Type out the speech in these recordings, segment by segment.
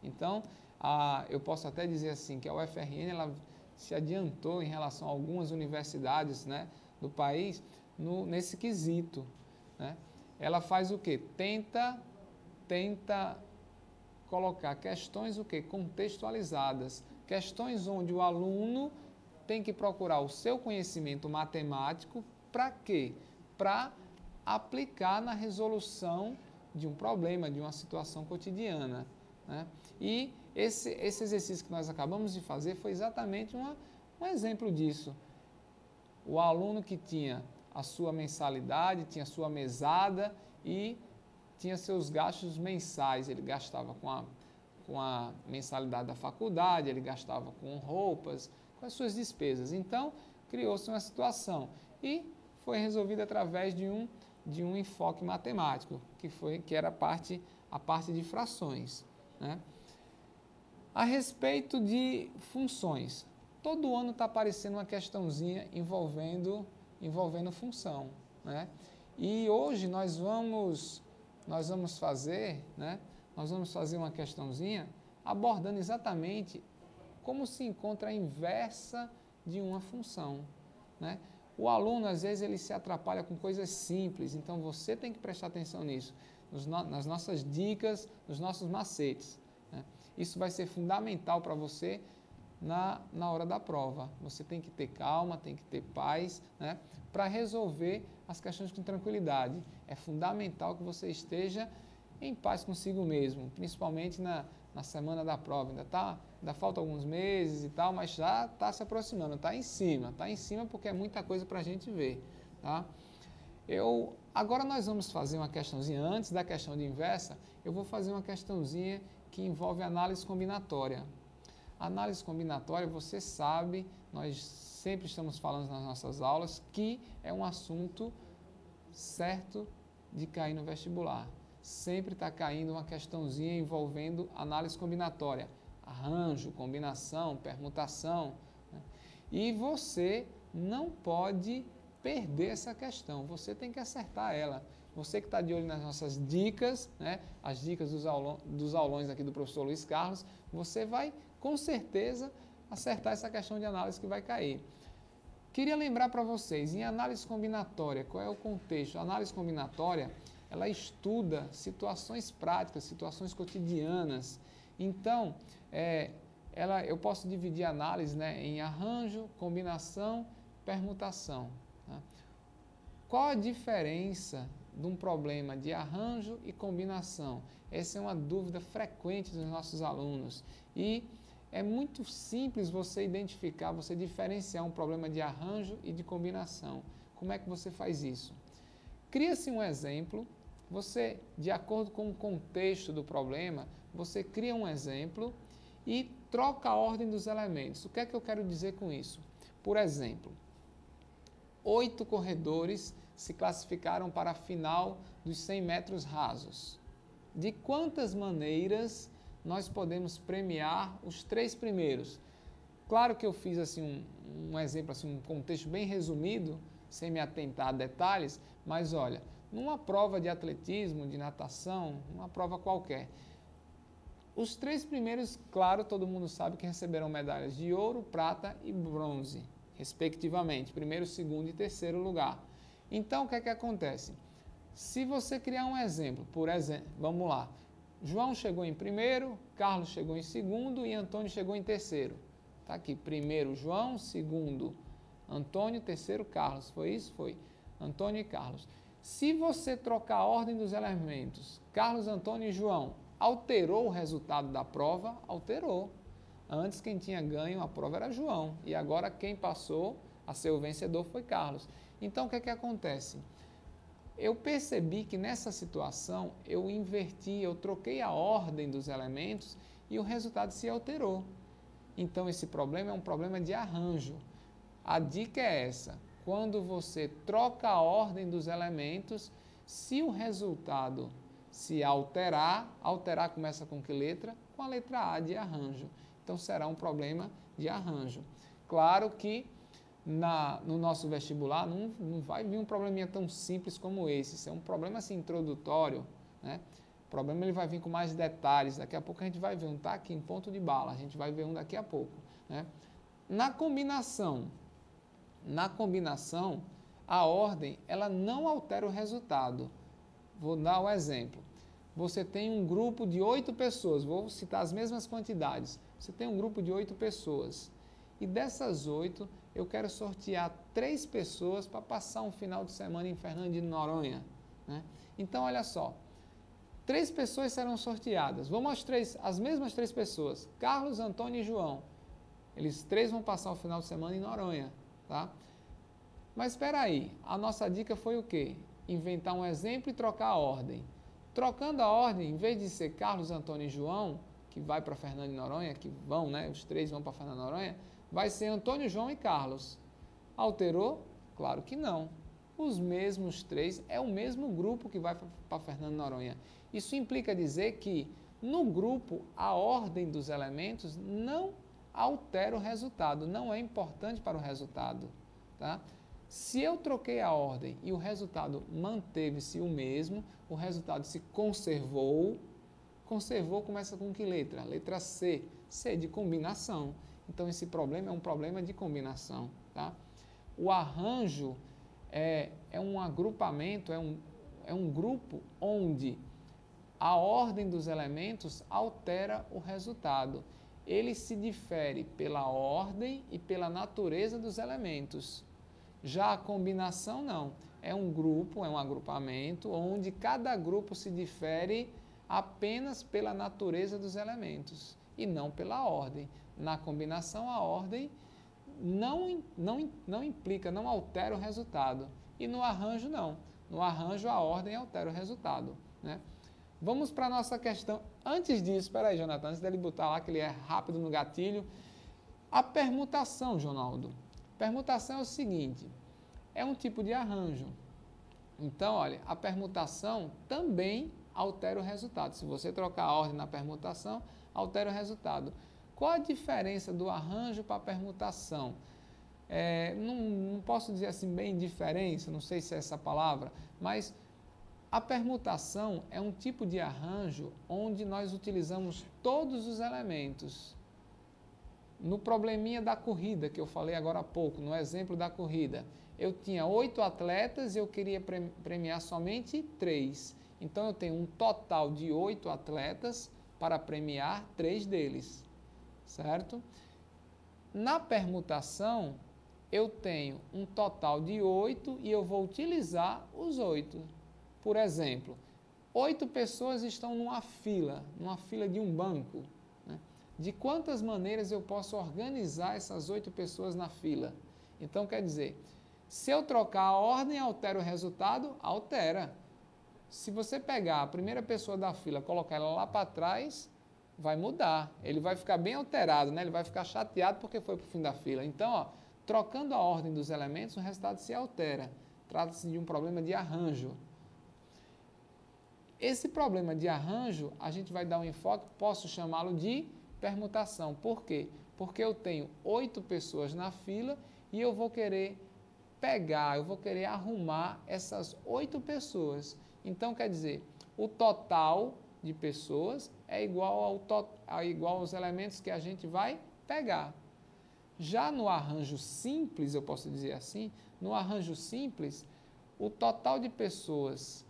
Então, eu posso até dizer assim que a UFRN ela se adiantou em relação a algumas universidades, né, do país nesse quesito, né? Ela faz o quê? Tenta colocar questões o quê? Contextualizadas, questões onde o aluno tem que procurar o seu conhecimento matemático para quê? Para aplicar na resolução de um problema, de uma situação cotidiana, né? E esse exercício que nós acabamos de fazer foi exatamente um exemplo disso. O aluno que tinha a sua mensalidade, tinha a sua mesada e tinha seus gastos mensais, ele gastava com a mensalidade da faculdade, ele gastava com roupas, com as suas despesas. Então, criou-se uma situação e foi resolvida através de um enfoque matemático, que era a parte de frações, né? A respeito de funções, todo ano está aparecendo uma questãozinha envolvendo função, né? E hoje nós vamos fazer, né? Nós vamos fazer uma questãozinha abordando exatamente como se encontra a inversa de uma função, né? O aluno, às vezes, ele se atrapalha com coisas simples, então você tem que prestar atenção nisso, nas nossas dicas, nos nossos macetes, né? Isso vai ser fundamental para você na hora da prova. Você tem que ter calma, tem que ter paz, né, para resolver as questões com tranquilidade. É fundamental que você esteja em paz consigo mesmo, principalmente na semana da prova. Ainda falta alguns meses e tal, mas já está se aproximando, está em cima porque é muita coisa para a gente ver, tá? Agora nós vamos fazer uma questãozinha, antes da questão de inversa, eu vou fazer uma questãozinha que envolve análise combinatória. Análise combinatória, você sabe, nós sempre estamos falando nas nossas aulas, que é um assunto certo de cair no vestibular. Sempre está caindo uma questãozinha envolvendo análise combinatória. Arranjo, combinação, permutação, né? E você não pode perder essa questão, você tem que acertar ela. Você que está de olho nas nossas dicas, né, as dicas dos aulões aqui do professor Luiz Carlos, você vai, com certeza, acertar essa questão de análise que vai cair. Queria lembrar para vocês, em análise combinatória, qual é o contexto? A análise combinatória, ela estuda situações práticas, situações cotidianas. Então, eu posso dividir a análise, né, em arranjo, combinação, permutação, tá? Qual a diferença de um problema de arranjo e combinação? Essa é uma dúvida frequente dos nossos alunos e é muito simples você identificar, você diferenciar um problema de arranjo e de combinação. Como é que você faz isso? Cria-se um exemplo, você, de acordo com o contexto do problema, você cria um exemplo e troca a ordem dos elementos. O que é que eu quero dizer com isso? Por exemplo, 8 corredores se classificaram para a final dos 100 metros rasos. De quantas maneiras nós podemos premiar os 3 primeiros? Claro que eu fiz assim um exemplo, assim, um contexto bem resumido, sem me atentar a detalhes, mas olha, numa prova de atletismo, de natação, uma prova qualquer, os 3 primeiros, claro, todo mundo sabe que receberão medalhas de ouro, prata e bronze, respectivamente, primeiro, segundo e terceiro lugar. Então, o que é que acontece? Se você criar um exemplo, por exemplo, vamos lá, João chegou em primeiro, Carlos chegou em segundo e Antônio chegou em terceiro. Está aqui, primeiro João, segundo Antônio, terceiro Carlos. Foi isso? Foi. Antônio e Carlos. Se você trocar a ordem dos elementos, Carlos, Antônio e João, alterou o resultado da prova? Alterou. Antes quem tinha ganho a prova era João e agora quem passou a ser o vencedor foi Carlos. Então o que é que acontece? Eu percebi que nessa situação eu inverti, eu troquei a ordem dos elementos e o resultado se alterou. Então esse problema é um problema de arranjo. A dica é essa: quando você troca a ordem dos elementos, se o resultado se alterar começa com que letra? Com a letra A de arranjo. Então será um problema de arranjo. Claro que no nosso vestibular não vai vir um probleminha tão simples como esse. Isso é um problema assim, introdutório, né? problema ele vai vir com mais detalhes, daqui a pouco a gente vai ver um, tá aqui em ponto de bala, a gente vai ver um daqui a pouco, né? Na combinação, a ordem, ela não altera o resultado. Vou dar o exemplo. Você tem um grupo de 8 pessoas, vou citar as mesmas quantidades. Você tem um grupo de 8 pessoas. E dessas 8, eu quero sortear 3 pessoas para passar um final de semana em Fernando de Noronha, né? Então, olha só. 3 pessoas serão sorteadas. Vamos as mesmas 3 pessoas. Carlos, Antônio e João. Eles 3 vão passar o final de semana em Noronha, tá? Mas espera aí, a nossa dica foi o quê? Inventar um exemplo e trocar a ordem. Trocando a ordem, em vez de ser Carlos, Antônio e João, que vai para Fernando de Noronha, que vão, né? Os 3 vão para Fernando de Noronha, vai ser Antônio, João e Carlos. Alterou? Claro que não. Os mesmos 3 é o mesmo grupo que vai para Fernando de Noronha. Isso implica dizer que no grupo a ordem dos elementos não altera o resultado, não é importante para o resultado, tá? Se eu troquei a ordem e o resultado manteve-se o mesmo, o resultado se conservou. Conservou começa com que letra? Letra C. C de combinação. Então, esse problema é um problema de combinação, tá? O arranjo é um agrupamento, é um grupo onde a ordem dos elementos altera o resultado. Ele se difere pela ordem e pela natureza dos elementos. Já a combinação não, é um grupo, é um agrupamento, onde cada grupo se difere apenas pela natureza dos elementos e não pela ordem. Na combinação, a ordem não implica, não altera o resultado. E no arranjo, não. No arranjo, a ordem altera o resultado, né? Vamos para a nossa questão. Antes disso, espera aí, Jonathan, antes dele botar lá, que ele é rápido no gatilho. A permutação, Jonaldo. Permutação é o seguinte, é um tipo de arranjo. Então, olha, a permutação também altera o resultado. Se você trocar a ordem na permutação, altera o resultado. Qual a diferença do arranjo para a permutação? Não posso dizer assim bem diferença, não sei se é essa palavra, mas a permutação é um tipo de arranjo onde nós utilizamos todos os elementos. No probleminha da corrida, que eu falei agora há pouco, no exemplo da corrida, eu tinha 8 atletas e eu queria premiar somente 3. Então, eu tenho um total de 8 atletas para premiar 3 deles, certo? Na permutação, eu tenho um total de 8 e eu vou utilizar os 8. Por exemplo, 8 pessoas estão numa fila de um banco. De quantas maneiras eu posso organizar essas 8 pessoas na fila? Então, quer dizer, se eu trocar a ordem, altera o resultado? Altera. Se você pegar a primeira pessoa da fila e colocar ela lá para trás, vai mudar. Ele vai ficar bem alterado, né? Ele vai ficar chateado porque foi para o fim da fila. Então, ó, trocando a ordem dos elementos, o resultado se altera. Trata-se de um problema de arranjo. Esse problema de arranjo, a gente vai dar um enfoque, posso chamá-lo de permutação. Por quê? Porque eu tenho 8 pessoas na fila e eu vou querer arrumar essas 8 pessoas. Então, quer dizer, o total de pessoas é igual aos elementos que a gente vai pegar. Já no arranjo simples, eu posso dizer assim, no arranjo simples, o total de pessoas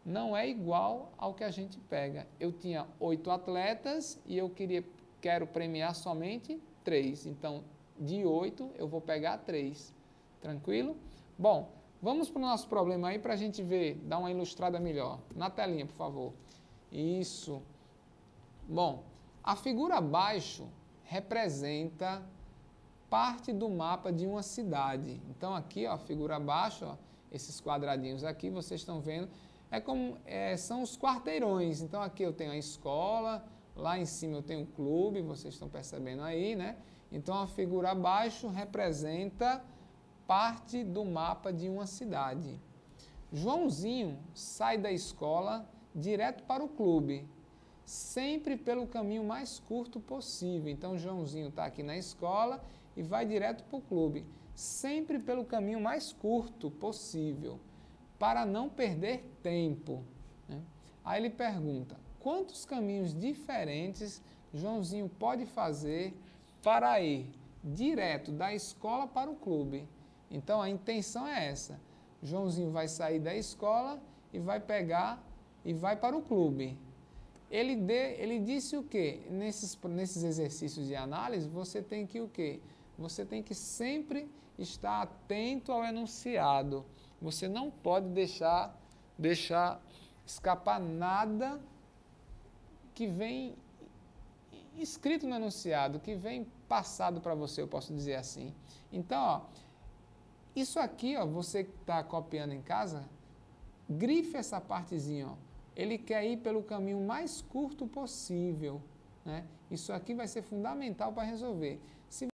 não é igual ao que a gente pega. Eu tinha 8 atletas e eu quero premiar somente 3. Então, de 8, eu vou pegar 3. Tranquilo? Bom, vamos para o nosso problema aí para a gente ver, dar uma ilustrada melhor. Na telinha, por favor. Isso. Bom, a figura abaixo representa parte do mapa de uma cidade. Então, aqui, ó, a figura abaixo, ó, esses quadradinhos aqui, vocês estão vendo, são os quarteirões. Então, aqui eu tenho a escola, lá em cima eu tenho o clube, vocês estão percebendo aí, né? Então, a figura abaixo representa parte do mapa de uma cidade. Joãozinho sai da escola direto para o clube, sempre pelo caminho mais curto possível. Então, Joãozinho está aqui na escola e vai direto para o clube, sempre pelo caminho mais curto possível, para não perder tempo, né? Aí ele pergunta, quantos caminhos diferentes Joãozinho pode fazer para ir direto da escola para o clube. Então, a intenção é essa. Joãozinho vai sair da escola e vai pegar e vai para o clube. Ele disse o quê? Nesses exercícios de análise, você tem que o quê? Você tem que sempre estar atento ao enunciado. Você não pode deixar escapar nada que vem escrito no enunciado, que vem passado para você, eu posso dizer assim. Então, ó, isso aqui, ó, você que está copiando em casa, grife essa partezinha, ó. Ele quer ir pelo caminho mais curto possível, né? Isso aqui vai ser fundamental para resolver. Se